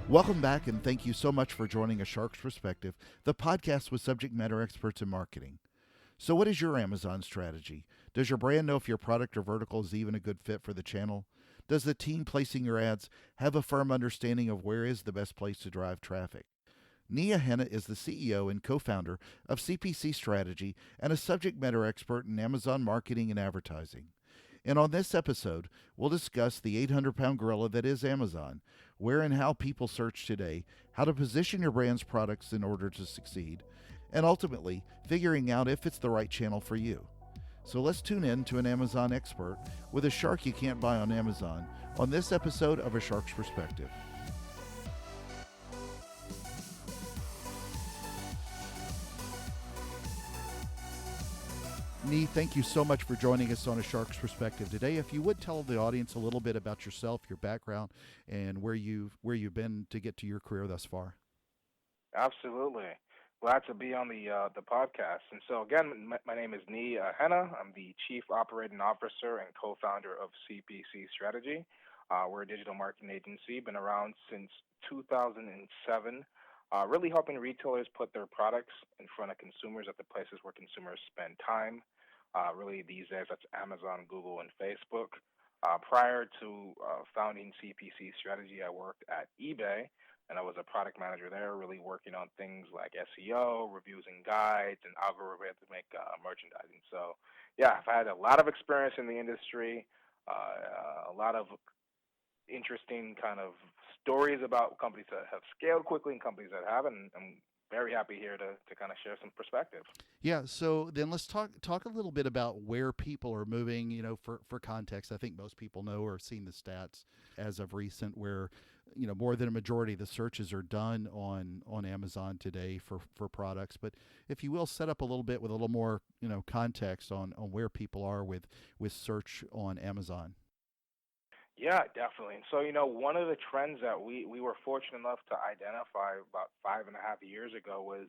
Welcome back, and thank you so much for joining A Shark's Perspective, the podcast with subject matter experts in marketing. So, what is your Amazon strategy? Does your brand know if your product or vertical is even a good fit for the channel? Does the team placing your ads have a firm understanding of where is the best place to drive traffic? Nia Henna is the CEO and co founder of CPC Strategy and a subject matter expert in Amazon marketing and advertising. And on this episode, we'll discuss the 800-pound gorilla that is Amazon, where and how people search today, how to position your brand's products in order to succeed, and ultimately figuring out if it's the right channel for you. So let's tune in to an Amazon expert with a shark you can't buy on Amazon on this episode of A Shark's Perspective. Nee, thank you so much for joining us on A Shark's Perspective today. If you would tell the audience a little bit about yourself, your background, and where you've been to get to your career thus far. Absolutely. Glad to be on the podcast. And so again, my name is Nee Henna. I'm the Chief Operating Officer and co-founder of CPC Strategy. We're a digital marketing agency, been around since 2007, really helping retailers put their products in front of consumers at the places where consumers spend time. Really, these days, that's Amazon, Google, and Facebook. Prior to founding CPC Strategy, I worked at eBay, and I was a product manager there, really working on things like SEO, reviews and guides, and algorithmic merchandising. So, yeah, I've had a lot of experience in the industry, a lot of interesting kind of stories about companies that have scaled quickly and companies that haven't. And I'm very happy here to kind of share some perspective. Yeah, so then let's talk a little bit about where people are moving. For context, I think most people know or have seen the stats as of recent, where more than a majority of the searches are done on Amazon today for products. But if you will, set up a little bit with a little more context on where people are with search on Amazon. Yeah, definitely. And so, one of the trends that we were fortunate enough to identify about 5.5 years ago was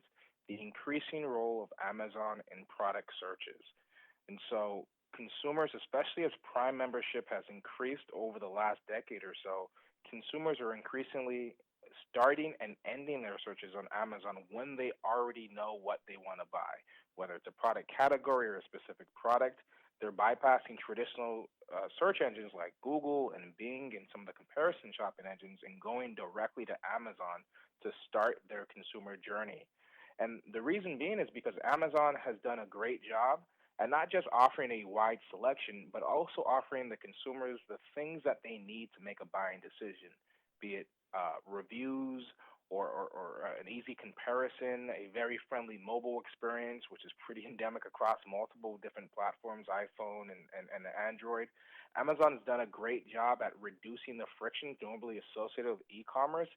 the increasing role of Amazon in product searches. And so, consumers, especially as Prime membership has increased over the last decade or so, consumers are increasingly starting and ending their searches on Amazon when they already know what they want to buy, whether it's a product category or a specific product. They're bypassing traditional search engines like Google and Bing and some of the comparison shopping engines and going directly to Amazon to start their consumer journey. And the reason being is because Amazon has done a great job at not just offering a wide selection, but also offering the consumers the things that they need to make a buying decision, be it reviews or an easy comparison, a very friendly mobile experience, which is pretty endemic across multiple different platforms, iPhone and Android. Amazon has done a great job at reducing the friction normally associated with e-commerce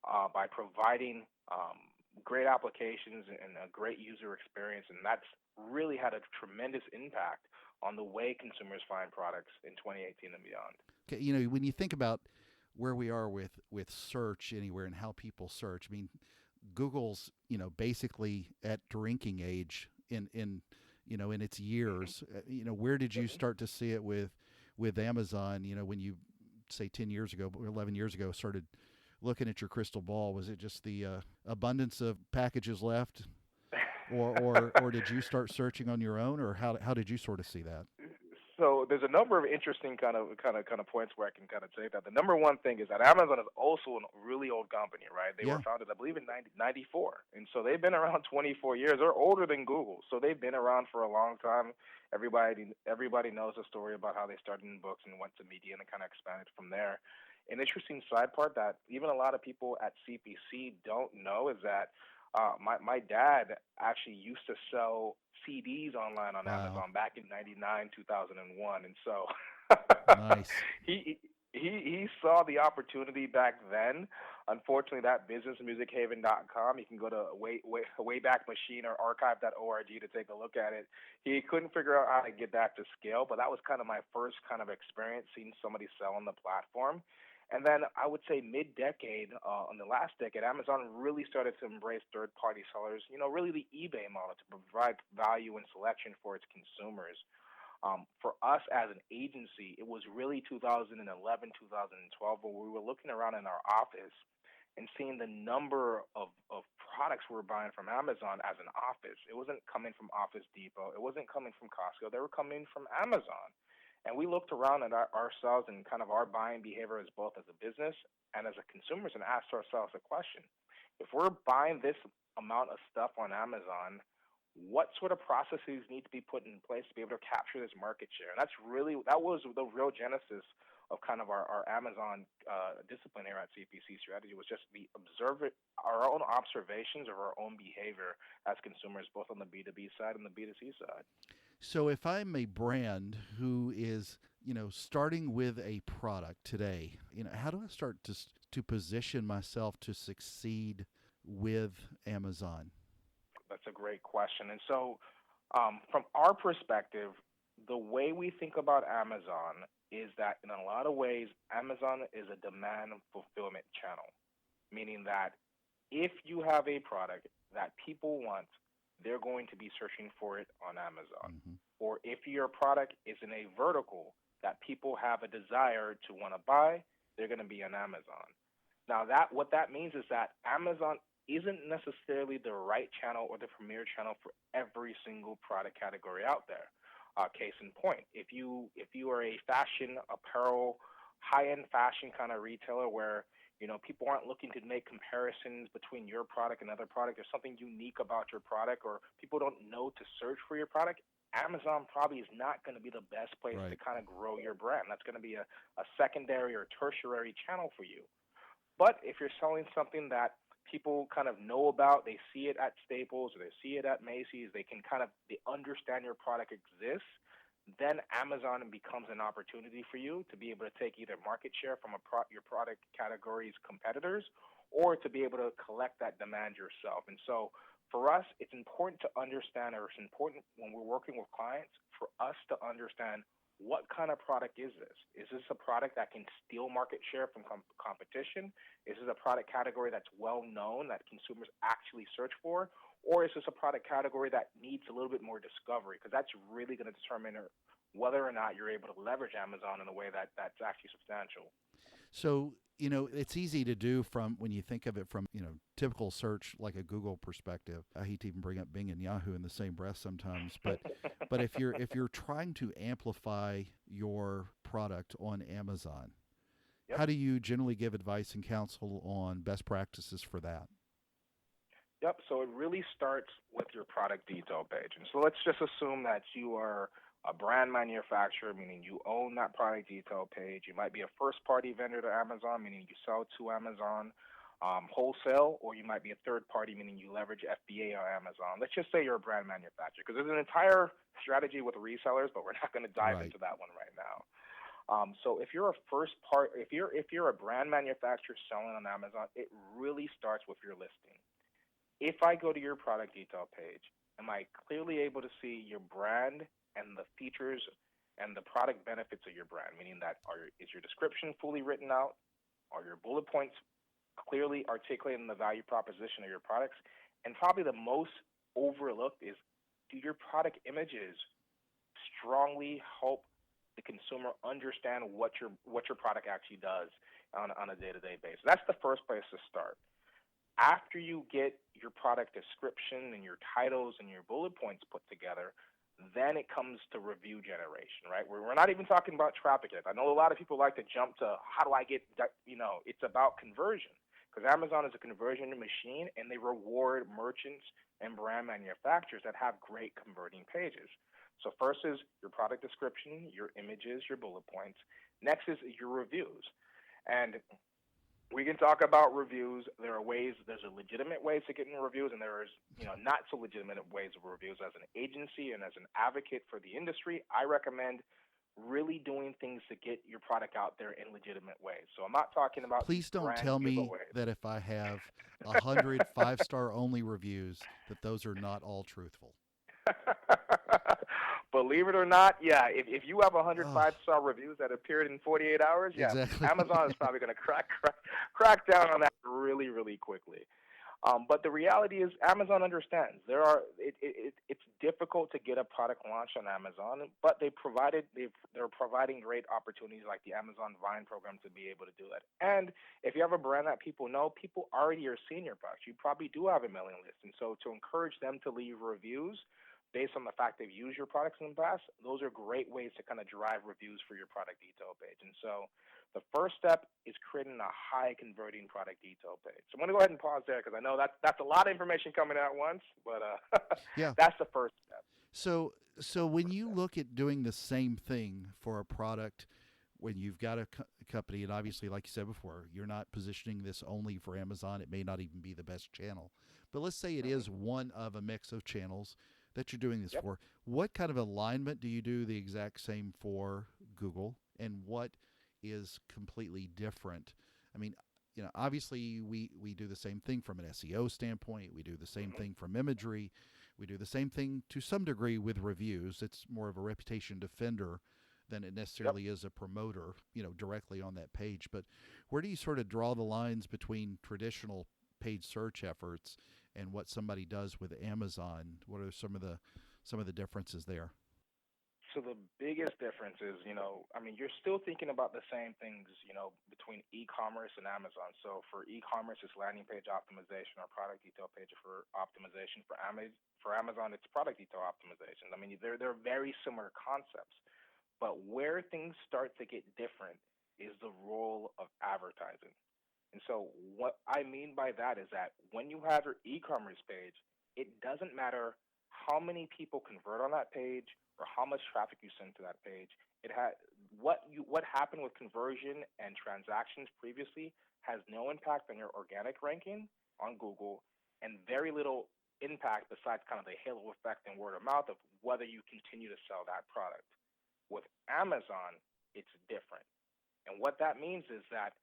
by providing great applications and a great user experience, and that's really had a tremendous impact on the way consumers find products in 2018 and beyond. Okay, when you think about where we are with search anywhere and how people search, I mean, Google's basically at drinking age in its years. Where did you start to see it with Amazon? When you say 10 years ago or 11 years ago started looking at your crystal ball, was it just the abundance of packages left, or did you start searching on your own, or how did you sort of see that? So there's a number of interesting kind of points where I can kind of say that. The number one thing is that Amazon is also a really old company, right? They were Yeah. founded, I believe, in 1994, and so they've been around 24 years. They're older than Google, so they've been around for a long time. Everybody knows the story about how they started in books and went to media and kind of expanded from there. An interesting side part that even a lot of people at CPC don't know is that my dad actually used to sell CDs online on Wow. Amazon back in '99, 2001, and so Nice. he he saw the opportunity back then. Unfortunately, that business musichaven.com, you can go to Wayback Machine or archive.org to take a look at it. He couldn't figure out how to get that to scale, but that was kind of my first kind of experience seeing somebody sell on the platform. And then I would say mid-decade, in the last decade, Amazon really started to embrace third-party sellers. Really the eBay model to provide value and selection for its consumers. For us as an agency, it was really 2011, 2012 when we were looking around in our office and seeing the number of products we were buying from Amazon as an office. It wasn't coming from Office Depot. It wasn't coming from Costco. They were coming from Amazon. And we looked around at ourselves and kind of our buying behavior as both as a business and as a consumers and asked ourselves a question. If we're buying this amount of stuff on Amazon, what sort of processes need to be put in place to be able to capture this market share? And that was the real genesis of kind of our Amazon discipline here at CPC Strategy, was just our own observations of our own behavior as consumers, both on the B2B side and the B2C side. So if I'm a brand who is, starting with a product today, how do I start to position myself to succeed with Amazon? That's a great question. And so, from our perspective, the way we think about Amazon is that in a lot of ways, Amazon is a demand fulfillment channel, meaning that if you have a product that people want, they're going to be searching for it on Amazon. Mm-hmm. Or if your product is in a vertical that people have a desire to want to buy, they're going to be on Amazon. Now, what that means is that Amazon isn't necessarily the right channel or the premier channel for every single product category out there. Case in point, if you are a fashion, apparel, high-end fashion kind of retailer where people aren't looking to make comparisons between your product and other product, there's something unique about your product, or people don't know to search for your product, Amazon probably is not going to be the best place Right. to kind of grow your brand. That's going to be a secondary or tertiary channel for you. But if you're selling something that people kind of know about, they see it at Staples or they see it at Macy's, they understand your product exists, then Amazon becomes an opportunity for you to be able to take either market share from your product category's competitors, or to be able to collect that demand yourself. And so for us, it's important to understand, or it's important when we're working with clients, for us to understand, what kind of product is this? Is this a product that can steal market share from competition? Is this a product category that's well known that consumers actually search for? Or is this a product category that needs a little bit more discovery? Because that's really going to determine whether or not you're able to leverage Amazon in a way that's actually substantial. So, it's easy to do from when you think of it from, typical search, like a Google perspective. I hate to even bring up Bing and Yahoo in the same breath sometimes, but if you're trying to amplify your product on Amazon, Yep. how do you generally give advice and counsel on best practices for that? Yep. So it really starts with your product detail page. And so let's just assume that you are a brand manufacturer, meaning you own that product detail page. You might be a first-party vendor to Amazon, meaning you sell to Amazon wholesale, or you might be a third-party, meaning you leverage FBA on Amazon. Let's just say you're a brand manufacturer, because there's an entire strategy with resellers, but we're not going to dive Right. into that one right now. So if you're if you're a brand manufacturer selling on Amazon, it really starts with your listing. If I go to your product detail page, am I clearly able to see your brand and the features and the product benefits of your brand? Meaning that is your description fully written out? Are your bullet points clearly articulating the value proposition of your products? And probably the most overlooked is, do your product images strongly help the consumer understand what your product actually does on a day-to-day basis? That's the first place to start. After you get your product description and your titles and your bullet points put together, then it comes to review generation, right? We're not even talking about traffic yet. I know a lot of people like to jump to, how do I get, it's about conversion, because Amazon is a conversion machine, and they reward merchants and brand manufacturers that have great converting pages. So first is your product description, your images, your bullet points. Next is your reviews. And we can talk about reviews. There's a legitimate ways to get in reviews, and there's not so legitimate ways of reviews. As an agency and as an advocate for the industry, I recommend really doing things to get your product out there in legitimate ways. So I'm not talking about Please don't brand tell me giveaways. that if I have 100 5-star only reviews, that those are not all truthful. Believe it or not, yeah. If you have 100 Oh, 5-star reviews that appeared in 48 hours, yeah, exactly. Amazon is probably going to crack down on that really, really quickly. But the reality is, Amazon understands it's difficult to get a product launched on Amazon, but they're providing great opportunities like the Amazon Vine program to be able to do that. And if you have a brand that people know, people already are seeing your products. You probably do have a mailing list, and so to encourage them to leave reviews based on the fact they've used your products in the past, those are great ways to kind of drive reviews for your product detail page. And so the first step is creating a high converting product detail page. So I'm going to go ahead and pause there because I know that's a lot of information coming at once, but Yeah. that's the first step. So when you look at doing the same thing for a product, when you've got a company, and obviously, like you said before, you're not positioning this only for Amazon. It may not even be the best channel, but let's say it is one of a mix of channels that you're doing this Yep. for. What kind of alignment do you do the exact same for Google, and what is completely different? I mean, obviously we do the same thing from an SEO standpoint. We do the same hmm thing from imagery. We do the same thing to some degree with reviews. It's more of a reputation defender than it Yep. necessarily is a promoter, directly on that page. But where do you sort of draw the lines between traditional paid search efforts and what somebody does with Amazon? What are some of the differences there? So the biggest difference is, I mean, you're still thinking about the same things, between e-commerce and Amazon. So for e-commerce, it's landing page optimization or product detail page for optimization. For Amazon, it's product detail optimization. I mean, they're very similar concepts, but where things start to get different is the role of advertising. And so what I mean by that is that when you have your e-commerce page, it doesn't matter how many people convert on that page or how much traffic you send to that page. It had what happened with conversion and transactions previously has no impact on your organic ranking on Google and very little impact besides kind of the halo effect and word of mouth of whether you continue to sell that product. With Amazon, it's different. And what that means is that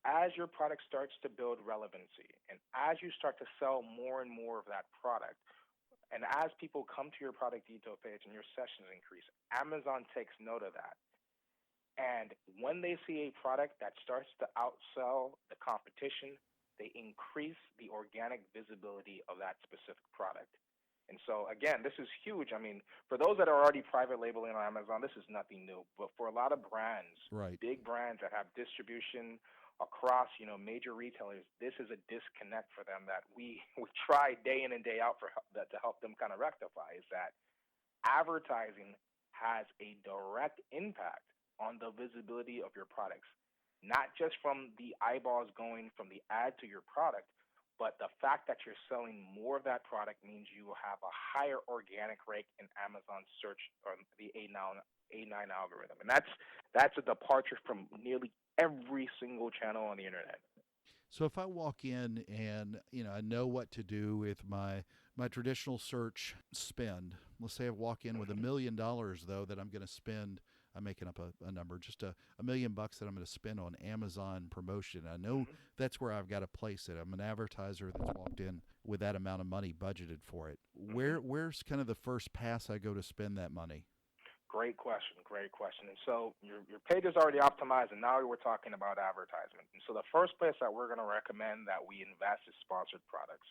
as your product starts to build relevancy and as you start to sell more and more of that product, and as people come to your product detail page and your sessions increase, Amazon takes note of that. And when they see a product that starts to outsell the competition, they increase the organic visibility of that specific product. And so, again, this is huge. I mean, for those that are already private labeling on Amazon, this is nothing new. But for a lot of brands, Right. big brands that have distribution across, major retailers, this is a disconnect for them that we try day in and day out that to help them kind of rectify. Is that advertising has a direct impact on the visibility of your products, not just from the eyeballs going from the ad to your product, but the fact that you're selling more of that product means you will have a higher organic rate in Amazon search or the A9 algorithm. And that's a departure from nearly every single channel on the internet. So if I walk in and I know what to do with my traditional search spend. Let's say I walk in with $1 million though that I'm going to spend. I'm making up a number, just a million bucks that I'm going to spend on Amazon promotion. I know hmm that's where I've got to place it. I'm an advertiser that's walked in with that amount of money budgeted for it. hmm Where's kind of the first pass I go to spend that money? Great question. Great question. And so your page is already optimized, and now we're talking about advertisement. And so the first place that we're going to recommend that we invest is sponsored products.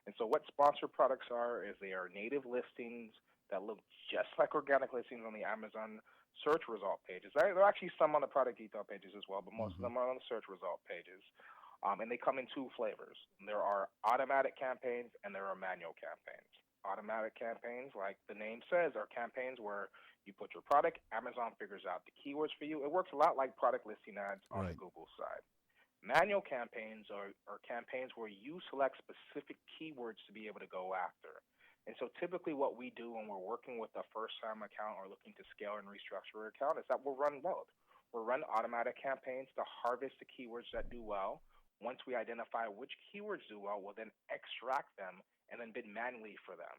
And so what sponsored products are is they are native listings that look just like organic listings on the Amazon search result pages. There are actually some on the product detail pages as well, but most of Hmm. them are on the search result pages. And they come in two flavors. There are automatic campaigns and there are manual campaigns. Automatic campaigns, like the name says, are campaigns where you put your product, Amazon figures out the keywords for you. It works a lot like product listing ads on the Right. Google side. Manual campaigns are campaigns where you select specific keywords to be able to go after. And so typically what we do when we're working with a first time account or looking to scale and restructure an account is that we'll run both. We'll run automatic campaigns to harvest the keywords that do well. Once we identify which keywords do well, we'll then extract them and then bid manually for them.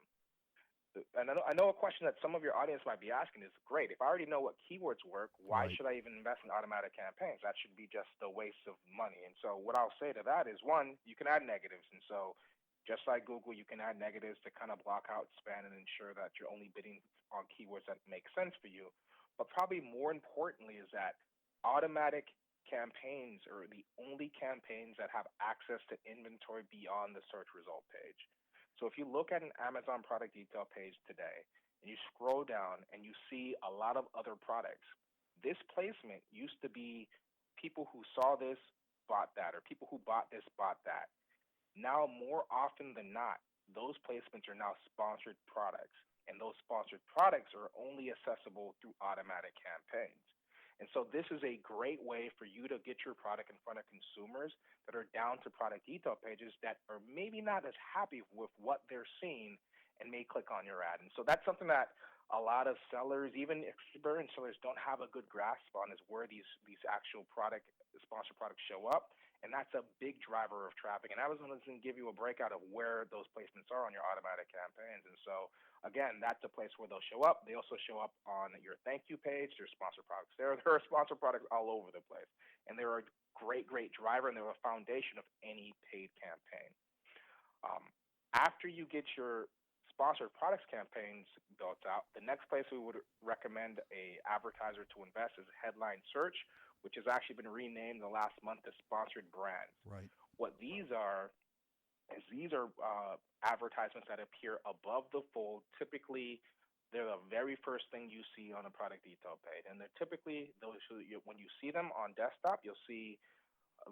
And I know a question that some of your audience might be asking is great. If I already know what keywords work, why Right. should I even invest in automatic campaigns? That should be just a waste of money. And so, what I'll say to that is one, you can add negatives. And so, just like Google, you can add negatives to kind of block out spam and ensure that you're only bidding on keywords that make sense for you. But probably more importantly, is that automatic campaigns are the only campaigns that have access to inventory beyond the search result page. So if you look at an Amazon product detail page today and you scroll down and you see a lot of other products, this placement used to be people who saw this bought that, or people who bought this bought that. Now, more often than not, those placements are now sponsored products, and those sponsored products are only accessible through automatic campaigns. And so this is a great way for you to get your product in front of consumers that are down to product detail pages that are maybe not as happy with what they're seeing and may click on your ad. And so that's something that a lot of sellers, even experienced sellers, don't have a good grasp on, is where these actual product sponsored products show up. And that's a big driver of traffic. And Amazon doesn't give you a breakout of where those placements are on your automatic campaigns. And so, again, that's a place where they'll show up. They also show up on your thank you page. There's sponsored products there. There are sponsored products all over the place. And they're a great driver, and they're a foundation of any paid campaign. After you get your sponsored products campaigns built out, the next place we would recommend a advertiser to invest is headline search, which has actually been renamed the last month to sponsored brands. Right. What these are is these are advertisements that appear above the fold. Typically, they're the very first thing you see on a product detail page, and they're typically those when you see them on desktop, you'll see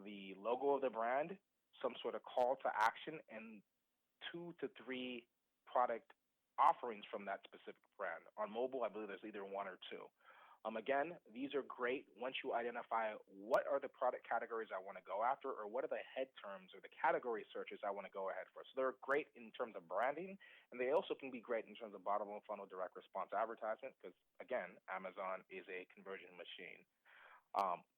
the logo of the brand, some sort of call to action, and 2 to 3 product offerings from that specific brand. On mobile, I believe there's either 1 or 2. Again, these are great once you identify what are the product categories I want to go after, or what are the head terms or the category searches I want to go ahead for. So they're great in terms of branding, and they also can be great in terms of bottom of funnel direct response advertisement, because again, Amazon is a conversion machine.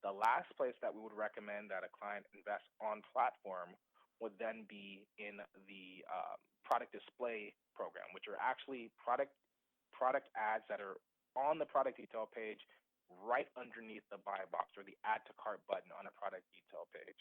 The last place that we would recommend that a client invest on platform would then be in the product display program, which are actually product ads that are on the product detail page right underneath the buy box or the add to cart button on a product detail page.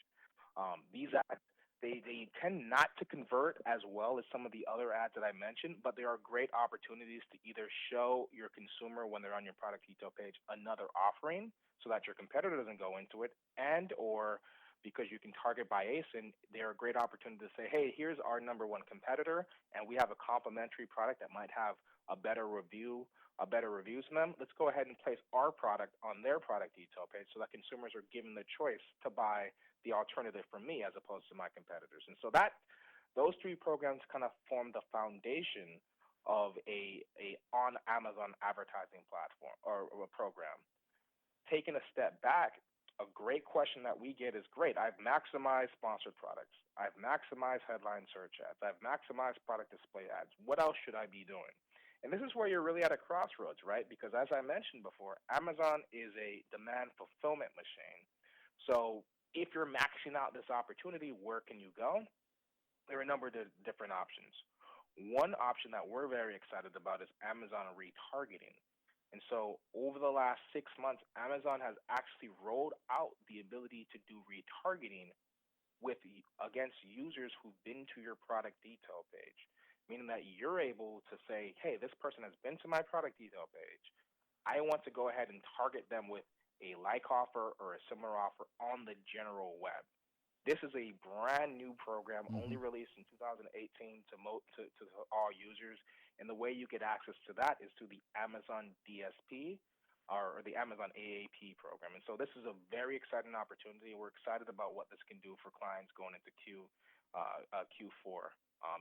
These ads, they tend not to convert as well as some of the other ads that I mentioned, but there are great opportunities to either show your consumer when they're on your product detail page another offering so that your competitor doesn't go into it, and or because you can target by ASIN, they're a great opportunity to say, hey, here's our number one competitor, and we have a complementary product that might have a better reviews than them. Let's go ahead and place our product on their product detail page so that consumers are given the choice to buy the alternative from me as opposed to my competitors. And so those 3 programs kind of form the foundation of a on Amazon advertising platform or a program. Taking a step back, a great question that we get is, great, I've maximized sponsored products, I've maximized headline search ads, I've maximized product display ads. What else should I be doing? And this is where you're really at a crossroads, right? Because as I mentioned before, Amazon is a demand fulfillment machine. So if you're maxing out this opportunity, where can you go? There are a number of different options. One option that we're very excited about is Amazon retargeting. And so over the last 6 months, Amazon has actually rolled out the ability to do retargeting against users who've been to your product detail page, meaning that you're able to say, hey, this person has been to my product detail page. I want to go ahead and target them with a like offer or a similar offer on the general web. This is a brand new program, only released in 2018 to all users. And the way you get access to that is through the Amazon DSP or the Amazon AAP program. And so this is a very exciting opportunity. We're excited about what this can do for clients going into Q4.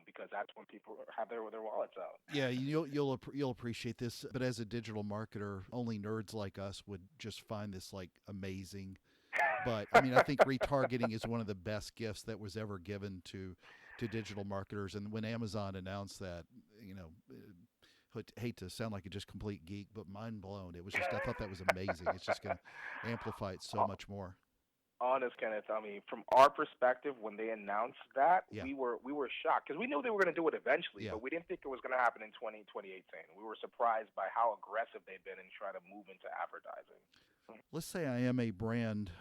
Because that's when people have their wallets out. Yeah, you'll appreciate this. But as a digital marketer, only nerds like us would just find this like amazing. But I mean, I think retargeting is one of the best gifts that was ever given to digital marketers. And when Amazon announced that, hate to sound like a just complete geek, but mind blown. It was just, I thought that was amazing. It's just going to amplify it so much more. Honest, Kenneth, I mean, from our perspective, when they announced that, Yeah. we were shocked because we knew they were going to do it eventually, Yeah. but we didn't think it was going to happen in 2018. We were surprised by how aggressive they've been in trying to move into advertising. Let's say I am a brand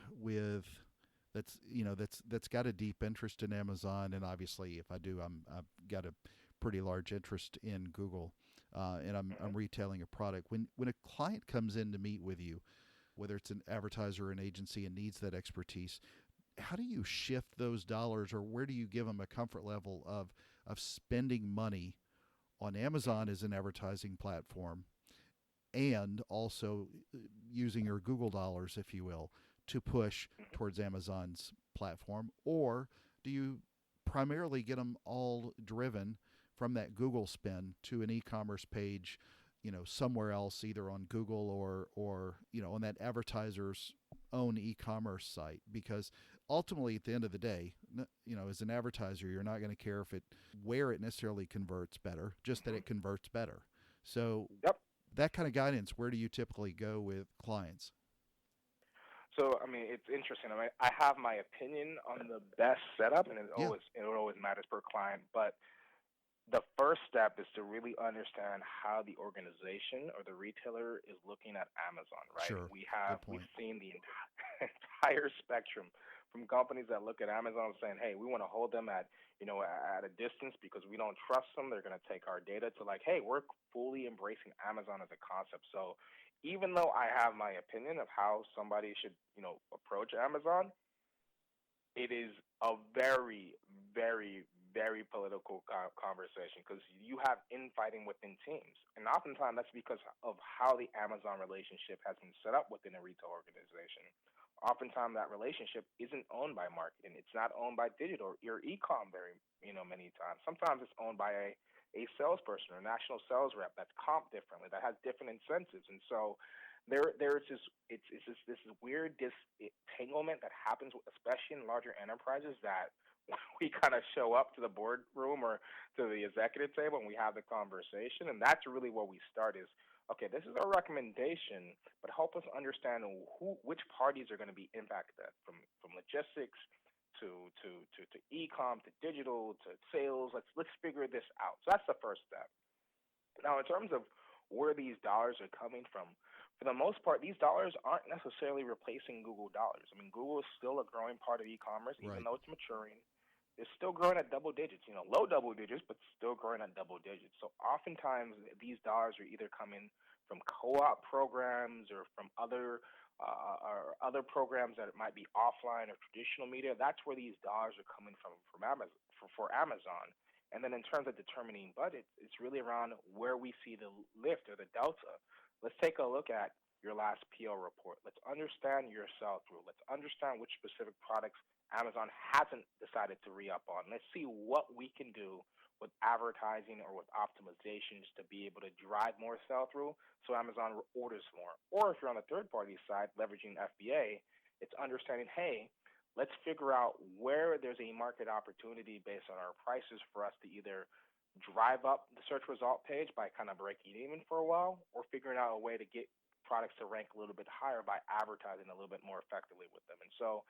that's got a deep interest in Amazon, and obviously, if I do, I've got a pretty large interest in Google, and I'm retailing a product. When a client comes in to meet with you, whether it's an advertiser or an agency and needs that expertise, how do you shift those dollars, or where do you give them a comfort level of spending money on Amazon as an advertising platform, and also using your Google dollars, if you will, to push Mhm. towards Amazon's platform? Or do you primarily get them all driven from that Google spend to an e-commerce page, somewhere else, either on Google or on that advertiser's own e-commerce site? Because ultimately, at the end of the day, as an advertiser, you're not going to care where it necessarily converts better, just that Mhm. it converts better. So Yep. that kind of guidance, where do you typically go with clients? So I mean, it's interesting. I mean, I have my opinion on the best setup, and Yeah, it always matters per client. But the first step is to really understand how the organization or the retailer is looking at Amazon, right? sure. Good We've point. seen the entire spectrum from companies that look at Amazon saying, "Hey, we want to hold them at at a distance because we don't trust them. They're going to take our data." To like, "Hey, we're fully embracing Amazon as a concept." So even though I have my opinion of how somebody should approach Amazon, it is a very, very, very political conversation because you have infighting within teams, and oftentimes that's because of how the Amazon relationship has been set up within a retail organization. Oftentimes that relationship isn't owned by marketing; it's not owned by digital or e-com. Many times. Sometimes it's owned by a salesperson or a national sales rep that's comped differently, that has different incentives, and so there's this it's just this weird entanglement that happens, especially in larger enterprises, that we kind of show up to the boardroom or to the executive table and we have the conversation, and that's really where we start. Is okay, this is our recommendation, but help us understand which parties are going to be impacted from logistics to e-com to digital to sales. Let's figure this out. So that's the first step. Now, in terms of where these dollars are coming from, for the most part, these dollars aren't necessarily replacing Google dollars. I mean, Google is still a growing part of e-commerce, even Right. though it's maturing. It's still growing at double digits, low double digits, but still growing at double digits. So oftentimes, these dollars are either coming from co-op programs or from other programs that it might be offline or traditional media. That's where these dollars are coming from Amazon for Amazon. And then in terms of determining budget, it's really around where we see the lift or the delta. Let's take a look at your last PO report. Let's understand your sell through. Let's understand which specific products Amazon hasn't decided to re up on. Let's see what we can do with advertising or with optimizations to be able to drive more sell through so Amazon orders more. Or if you're on the third party side, leveraging FBA, it's understanding, hey, let's figure out where there's a market opportunity based on our prices for us to either drive up the search result page by kind of breaking even for a while, or figuring out a way to get products to rank a little bit higher by advertising a little bit more effectively with them. And so,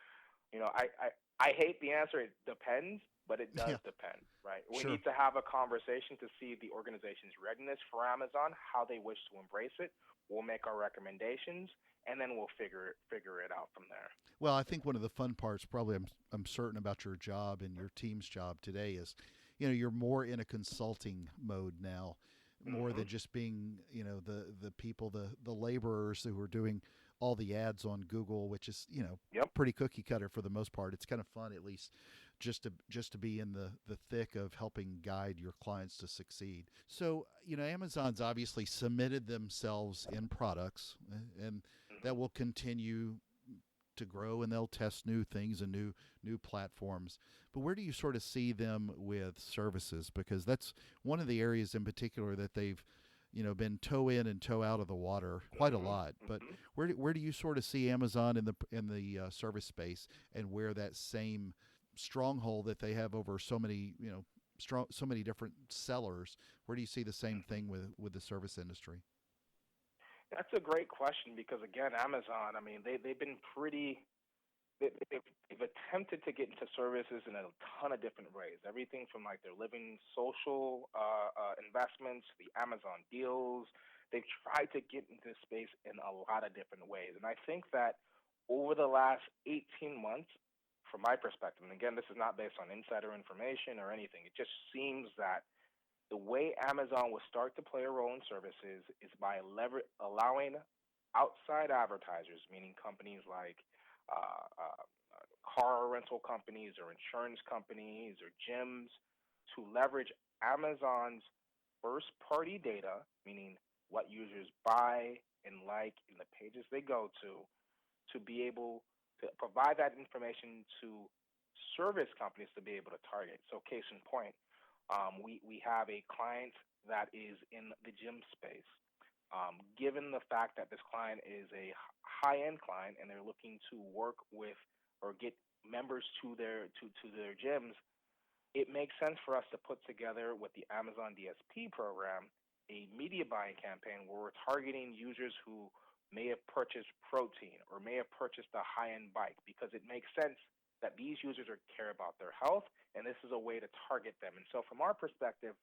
I hate the answer. It depends, but it does Yeah, depend, right? We sure. need to have a conversation to see the organization's readiness for Amazon, how they wish to embrace it. We'll make our recommendations, and then we'll figure it out from there. Well, I think one of the fun parts, probably I'm certain about your job and your team's job today, is, you're more in a consulting mode now, more Hmm. than just being, the people, the laborers who are doing all the ads on Google, which is, Yep. pretty cookie cutter for the most part. It's kind of fun, at least, just to be in the thick of helping guide your clients to succeed. So, Amazon's obviously submitted themselves in products, and that Hmm. will continue to grow, and they'll test new things and new platforms. But where do you sort of see them with services? Because that's one of the areas in particular that they've been toe in and toe out of the water quite a Hmm. lot. But Hmm. where do you sort of see Amazon in the service space, and where that same stronghold that they have over so many so many different sellers, where do you see the same Hmm. thing with the service industry? That's a great question because again, Amazon. I mean, they've been pretty they've attempted to get into services in a ton of different ways. Everything from like their living social investments, the Amazon deals. They've tried to get into space in a lot of different ways. And I think that over the last 18 months, from my perspective, and again, this is not based on insider information or anything, it just seems that the way Amazon will start to play a role in services is by allowing outside advertisers, meaning companies like car rental companies or insurance companies or gyms, to leverage Amazon's first party data, meaning what users buy and like in the pages they go to be able to provide that information to service companies to be able to target. So, case in point, we have a client that is in the gym space. Given the fact that this client is a high end client and they're looking to work with or get members to their gyms, it makes sense for us to put together with the Amazon DSP program a media buying campaign where we're targeting users who may have purchased protein or may have purchased a high end bike because it makes sense that these users are care about their health and this is a way to target them. And so from our perspective,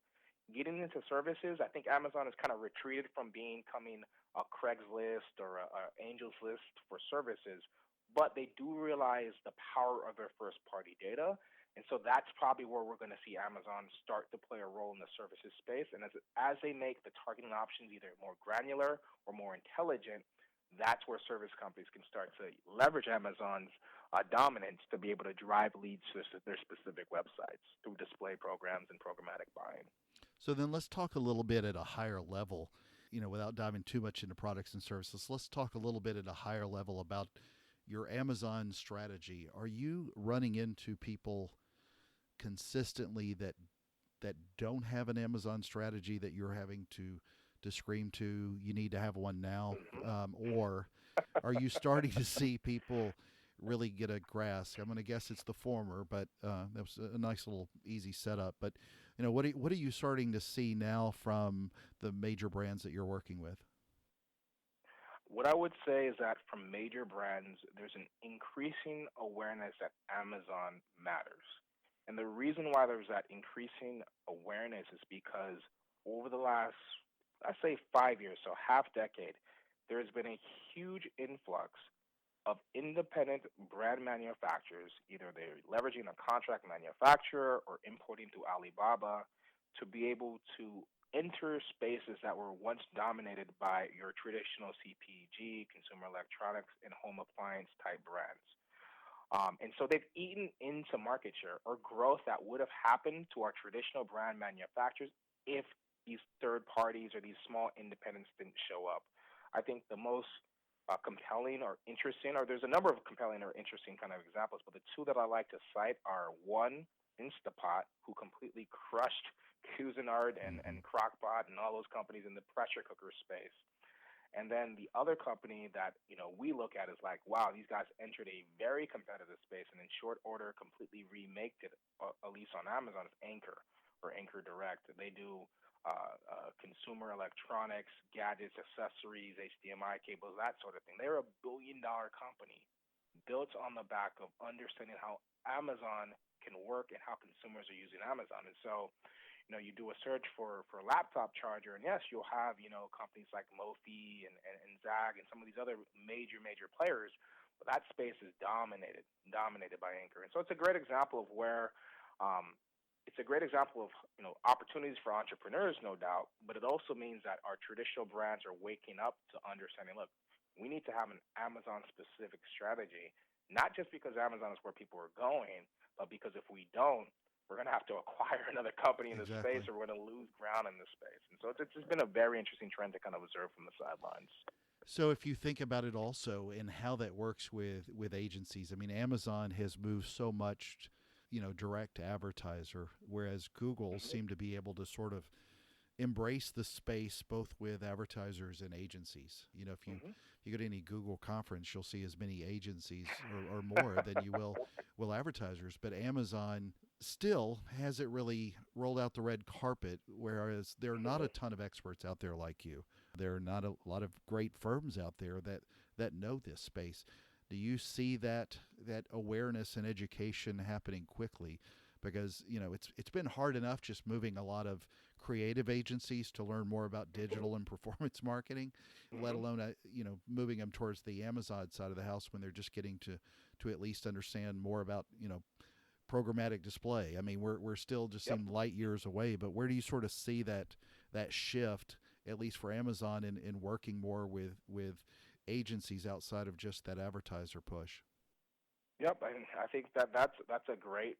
getting into services, I think Amazon has kind of retreated from becoming a Craigslist or a Angels List for services, but they do realize the power of their first party data. And so that's probably where we're going to see Amazon start to play a role in the services space. And as they make the targeting options either more granular or more intelligent, that's where service companies can start to leverage Amazon's dominance to be able to drive leads to their specific websites through display programs and programmatic buying. So then let's talk a little bit at a higher level, without diving too much into products and services. Let's talk a little bit at a higher level about your Amazon strategy. Are you running into people consistently that don't have an Amazon strategy that you're having to scream to, you need to have one now? Or are you starting to see people really get a grasp? I'm going to guess it's the former, but that was a nice little easy setup. But what are you starting to see now from the major brands that you're working with? What I would say is that from major brands, there's an increasing awareness that Amazon matters. And the reason why there's that increasing awareness is because over the last, I say 5 years, so half decade, there's been a huge influx of independent brand manufacturers. Either they're leveraging a contract manufacturer or importing through Alibaba to be able to enter spaces that were once dominated by your traditional CPG, consumer electronics, and home appliance type brands. And so they've eaten into market share or growth that would have happened to our traditional brand manufacturers if these third parties or these small independents didn't show up. I think the most compelling or interesting, or there's a number of compelling or interesting kind of examples, but the two that I like to cite are one, Instapot, who completely crushed Cuisinart Mm-hmm. and Crockpot and all those companies in the pressure cooker space. And then the other company that we look at is like, wow, these guys entered a very competitive space and in short order completely remaked it, at least on Amazon, is Anchor or Anchor Direct. They do consumer electronics, gadgets, accessories, HDMI cables, that sort of thing. They're $1 billion company built on the back of understanding how Amazon can work and how consumers are using Amazon. And so you do a search for a laptop charger, and yes, you'll have, companies like Mophie and Zag and some of these other major players, but that space is dominated by Anchor. And so it's a great example of, opportunities for entrepreneurs, no doubt, but it also means that our traditional brands are waking up to understanding, look, we need to have an Amazon specific strategy, not just because Amazon is where people are going, but because if we don't, we're going to have to acquire another company in the space Exactly. or we're going to lose ground in this space. And so it's just been a very interesting trend to kind of observe from the sidelines. So if you think about it also and how that works with agencies, I mean, Amazon has moved so much, direct to advertiser, whereas Google Hmm. seemed to be able to sort of embrace the space both with advertisers and agencies. Hmm. If you go to any Google conference, you'll see as many agencies or more than you will advertisers. But Amazon still hasn't really rolled out the red carpet, whereas there are not a ton of experts out there like you. There are not a lot of great firms out there that know this space. Do you see that awareness and education happening quickly? Because it's been hard enough just moving a lot of creative agencies to learn more about digital and performance marketing, let Hmm. alone moving them towards the Amazon side of the house when they're just getting to at least understand more about programmatic display. I mean, we're still just Yep. seem light years away, but where do you sort of see that shift, at least for Amazon, in working more with agencies outside of just that advertiser push. Yep, and I think that's a great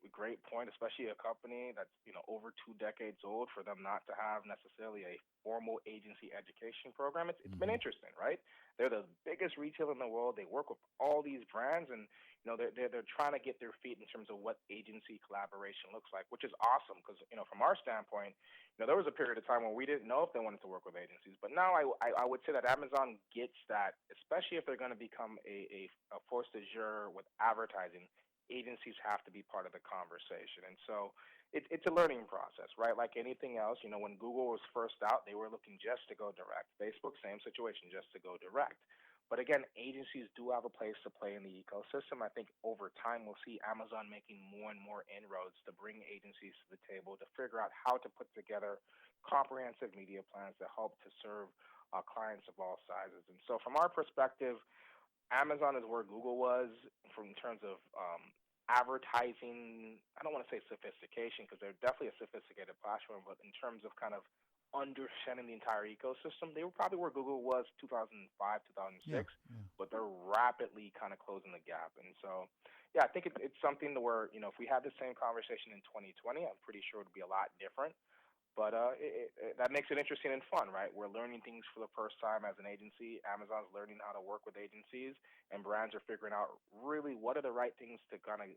point, especially a company that's over 2 decades old for them not to have necessarily a formal agency education program. It's been Hmm. interesting, right? They're the biggest retailer in the world. They work with all these brands, and they're trying to get their feet in terms of what agency collaboration looks like, which is awesome because from our standpoint, there was a period of time when we didn't know if they wanted to work with agencies, but now I would say that Amazon gets that, especially if they're going to become a force de jour with advertising. Agencies have to be part of the conversation, and so it's a learning process, right? Like anything else, when Google was first out, they were looking just to go direct. Facebook, same situation, just to go direct. But again, agencies do have a place to play in the ecosystem. I think over time we'll see Amazon making more and more inroads to bring agencies to the table to figure out how to put together comprehensive media plans that help to serve clients of all sizes. And so, from our perspective, Amazon is where Google was from terms of advertising. I don't want to say sophistication because they're definitely a sophisticated platform, but in terms of kind of understanding the entire ecosystem, they were probably where Google was 2005, Yeah, 2006, yeah. but they're rapidly kind of closing the gap. And so, yeah, I think it's something to where, if we had the same conversation in 2020, I'm pretty sure it would be a lot different. But that makes it interesting and fun, right? We're learning things for the first time as an agency. Amazon's learning how to work with agencies, and brands are figuring out really what are the right things to kind of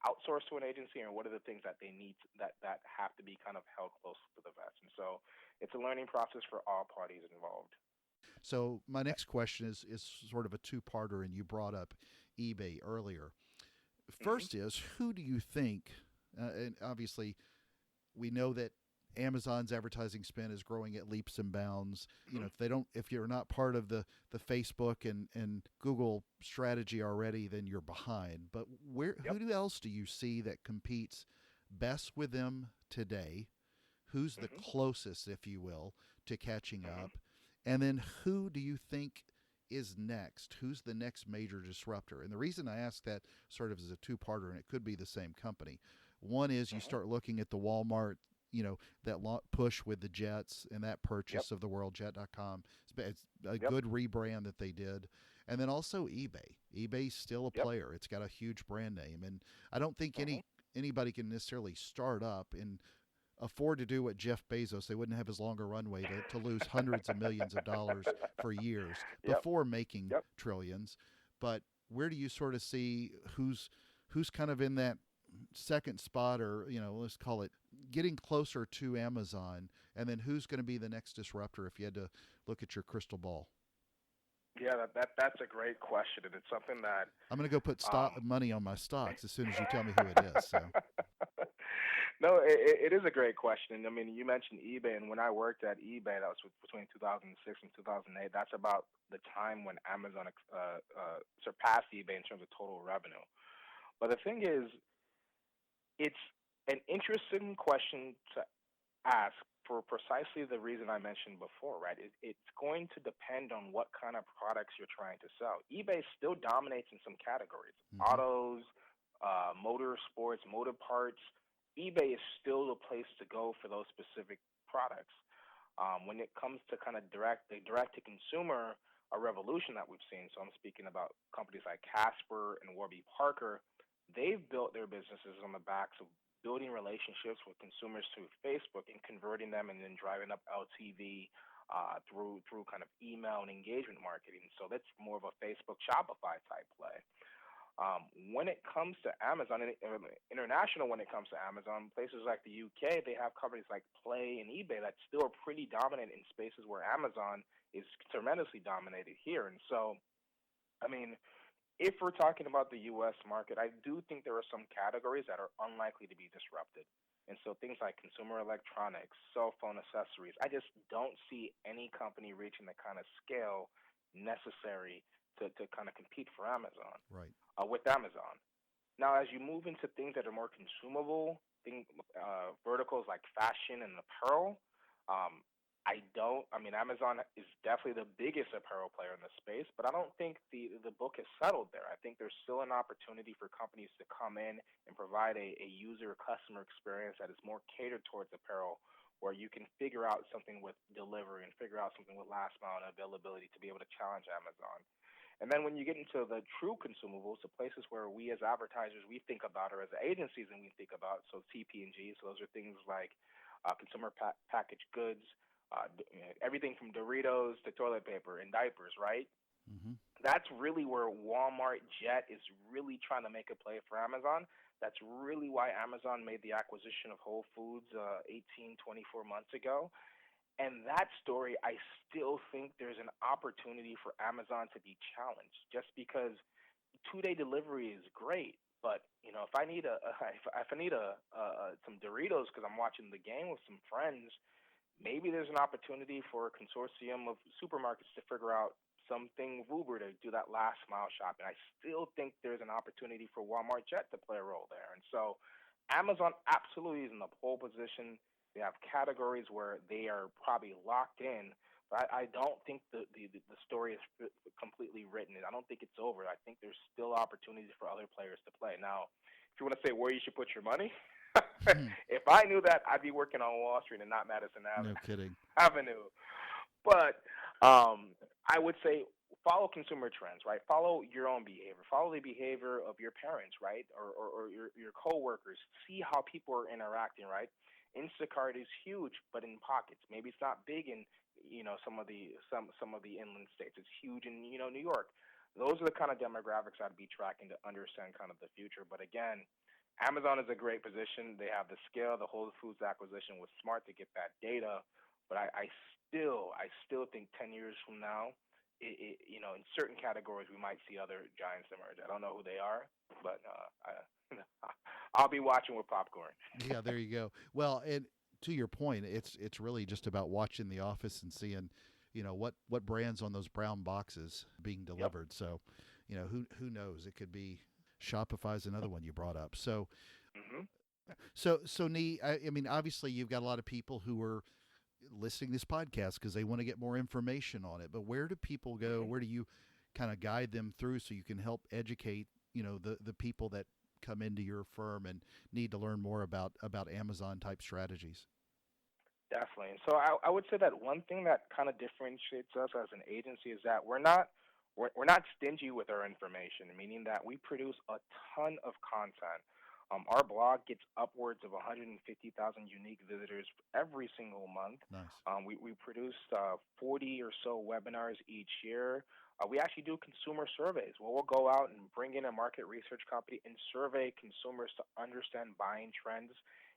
outsource to an agency, and what are the things that they need that have to be kind of held close to the vest. And so, it's a learning process for all parties involved. So my next question is sort of a two-parter, and you brought up eBay earlier. Hmm. First is, who do you think? And obviously, we know that Amazon's advertising spend is growing at leaps and bounds. Hmm. If you're not part of the Facebook and Google strategy already, then you're behind. But Yep. who else do you see that competes best with them today? Who's the Hmm. closest, if you will, to catching Hmm. up? And then who do you think is next? Who's the next major disruptor? And the reason I ask that sort of as a two-parter, and it could be the same company. One is you Hmm. start looking at the Walmart, that push with the Jets and that Yep. purchase of the world, jet.com. It's a Yep. good rebrand that they did. And then also eBay. eBay's still a Yep. player. It's got a huge brand name. And I don't think Hmm. anybody can necessarily start up and afford to do what Jeff Bezos. They wouldn't have as long a runway to lose hundreds of millions of dollars for years Yep. before making Yep. trillions. But where do you sort of see who's kind of in that second spot, or let's call it getting closer to Amazon, and then who's going to be the next disruptor if you had to look at your crystal ball? Yeah, that's a great question, and it's something that I'm going to go put um, money on my stocks as soon as you tell me who it is. So, No, it is a great question. I mean, you mentioned eBay, and when I worked at eBay, that was between 2006 and 2008. That's about the time when Amazon surpassed eBay in terms of total revenue. But the thing is, it's an interesting question to ask for precisely the reason I mentioned before, right? It's going to depend on what kind of products you're trying to sell. eBay still dominates in some categories: hmm autos, motor sports, motor parts. eBay is still the place to go for those specific products. When it comes to kind of the direct to consumer, a revolution that we've seen. So I'm speaking about companies like Casper and Warby Parker. They've built their businesses on the backs of building relationships with consumers through Facebook and converting them, and then driving up LTV through kind of email and engagement marketing. So that's more of a Facebook Shopify type play. When it comes to Amazon, and international, when it comes to Amazon, places like the UK, they have companies like Play and eBay that still are pretty dominant in spaces where Amazon is tremendously dominated here. And so, I mean, if we're talking about the U.S. market, I do think there are some categories that are unlikely to be disrupted. And so things like consumer electronics, cell phone accessories, I just don't see any company reaching the kind of scale necessary to kind of compete for Amazon right. with Amazon. Now, as you move into things that are more consumable, verticals like fashion and apparel, um, I don't. I mean, Amazon is definitely the biggest apparel player in the space, but I don't think the book is settled there. I think there's still an opportunity for companies to come in and provide a user customer experience that is more catered towards apparel, where you can figure out something with delivery and figure out something with last mile and availability to be able to challenge Amazon. And then when you get into the true consumables, the places where we as advertisers we think about, or as agencies and we think about, so CP&G, so those are things like consumer packaged goods, everything from Doritos to toilet paper and diapers, right? Hmm. That's really where Walmart Jet is really trying to make a play for Amazon. That's really why Amazon made the acquisition of Whole Foods 18, 24 months ago. And that story, I still think there's an opportunity for Amazon to be challenged just because 2-day delivery is great. But if I need if I need some Doritos because I'm watching the game with some friends, maybe there's an opportunity for a consortium of supermarkets to figure out something Uber to do that last mile shopping. I still think there's an opportunity for Walmart Jet to play a role there. And so Amazon absolutely is in the pole position. They have categories where they are probably locked in, but I don't think the story is completely written. I don't think it's over. I think there's still opportunities for other players to play. Now, if you want to say where you should put your money, if I knew that, I'd be working on Wall Street and not Madison No kidding. Avenue. But I would say follow consumer trends, right? Follow your own behavior. Follow the behavior of your parents, right? Or your coworkers. See how people are interacting, right? Instacart is huge, but in pockets. Maybe it's not big in some of the inland states. It's huge in New York. Those are the kind of demographics I'd be tracking to understand kind of the future. But again, Amazon is a great position. They have the scale. The Whole Foods acquisition was smart to get that data. But I still think 10 years from now, in certain categories, we might see other giants emerge. I don't know who they are, but I'll be watching with popcorn. Yeah, there you go. Well, and to your point, it's really just about watching The Office and seeing, what brands on those brown boxes being Yep. delivered. So, who knows? It could be Shopify's another one you brought up. So, Hmm. Nee, I mean, obviously you've got a lot of people who are listening to this podcast because they want to get more information on it. But where do people go? Hmm. Where do you kind of guide them through so you can help educate, the people that come into your firm and need to learn more about Amazon type strategies? Definitely. And so I would say that one thing that kind of differentiates us as an agency is that we're not stingy with our information, meaning that we produce a ton of content. Our blog gets upwards of 150,000 unique visitors every single month. Nice. We produce 40 or so webinars each year. We actually do consumer surveys where we'll go out and bring in a market research company and survey consumers to understand buying trends.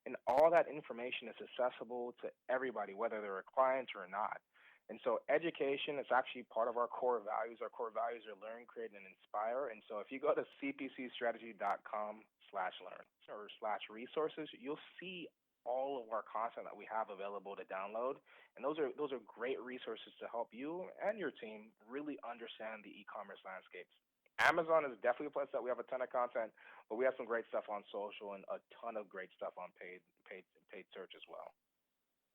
And all that information is accessible to everybody, whether they're a client or not. And so education is actually part of our core values. Our core values are learn, create, and inspire. And so if you go to cpcstrategy.com/learn or slash resources, you'll see all of our content that we have available to download. And those are great resources to help you and your team really understand the e-commerce landscapes. Amazon is definitely a place that we have a ton of content, but we have some great stuff on social and a ton of great stuff on paid search as well.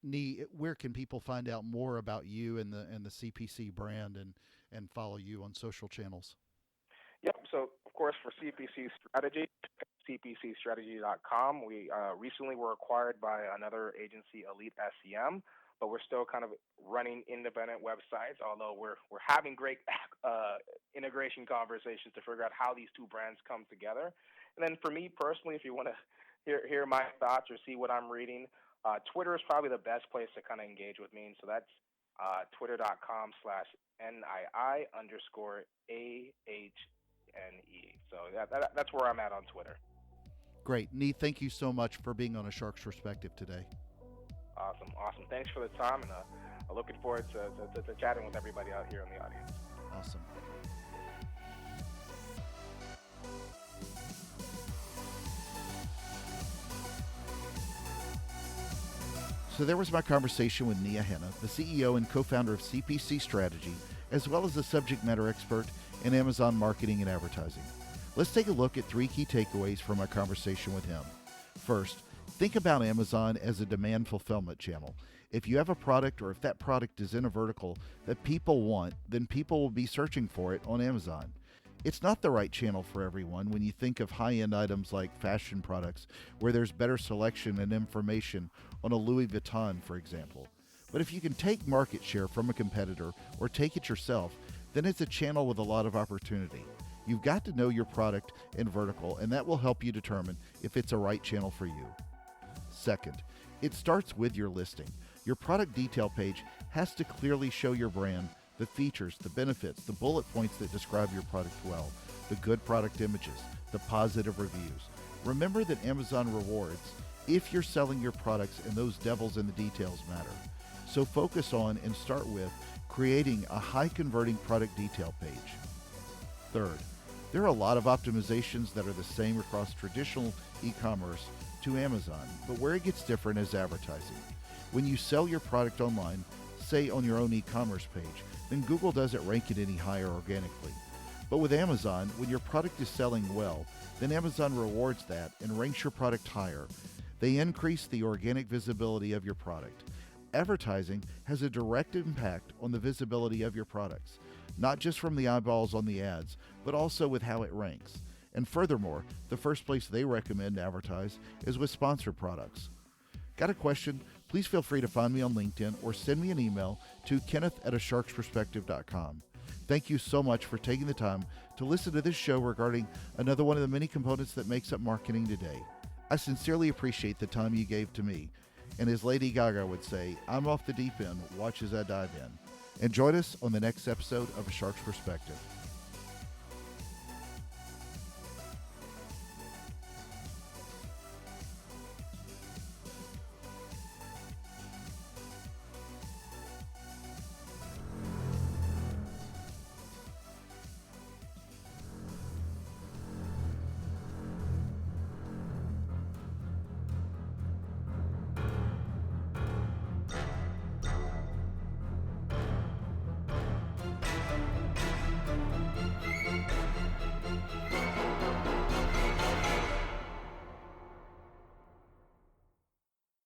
Nee, where can people find out more about you and the CPC brand and follow you on social channels? Yep. So, of course, for CPC Strategy, cpcstrategy.com. We recently were acquired by another agency, Elite SEM, but we're still kind of running independent websites. Although we're having great integration conversations to figure out how these two brands come together. And then for me personally, if you want to hear my thoughts or see what I'm reading, Twitter is probably the best place to kind of engage with me. And so that's twitter.com/NII_AHNE. So that's where I'm at on Twitter. Great. Nee, thank you so much for being on A Shark's Perspective today. Awesome. Thanks for the time, and I'm looking forward to chatting with everybody out here in the audience. Awesome. So there was my conversation with Nia Hanna, the CEO and co-founder of CPC Strategy, as well as a subject matter expert in Amazon marketing and advertising. Let's take a look at 3 key takeaways from my conversation with him. First, think about Amazon as a demand fulfillment channel. If you have a product or if that product is in a vertical that people want, then people will be searching for it on Amazon. It's not the right channel for everyone when you think of high-end items like fashion products, where there's better selection and information on a Louis Vuitton, for example. But if you can take market share from a competitor or take it yourself, then it's a channel with a lot of opportunity. You've got to know your product and vertical, and that will help you determine if it's a right channel for you. Second, it starts with your listing. Your product detail page has to clearly show your brand, the features, the benefits, the bullet points that describe your product well, the good product images, the positive reviews. Remember that Amazon rewards if you're selling your products, and those devils in the details matter. So focus on and start with creating a high converting product detail page. Third, there are a lot of optimizations that are the same across traditional e-commerce to Amazon, but where it gets different is advertising. When you sell your product online, say on your own e-commerce page, then Google doesn't rank it any higher organically. But with Amazon, when your product is selling well, then Amazon rewards that and ranks your product higher. They increase the organic visibility of your product. Advertising has a direct impact on the visibility of your products, not just from the eyeballs on the ads, but also with how it ranks. And furthermore, the first place they recommend to advertise is with sponsored products. Got a question? Please feel free to find me on LinkedIn or send me an email to kenneth@asharksperspective.com. Thank you so much for taking the time to listen to this show regarding another one of the many components that makes up marketing today. I sincerely appreciate the time you gave to me. And as Lady Gaga would say, I'm off the deep end, watch as I dive in. And join us on the next episode of A Shark's Perspective.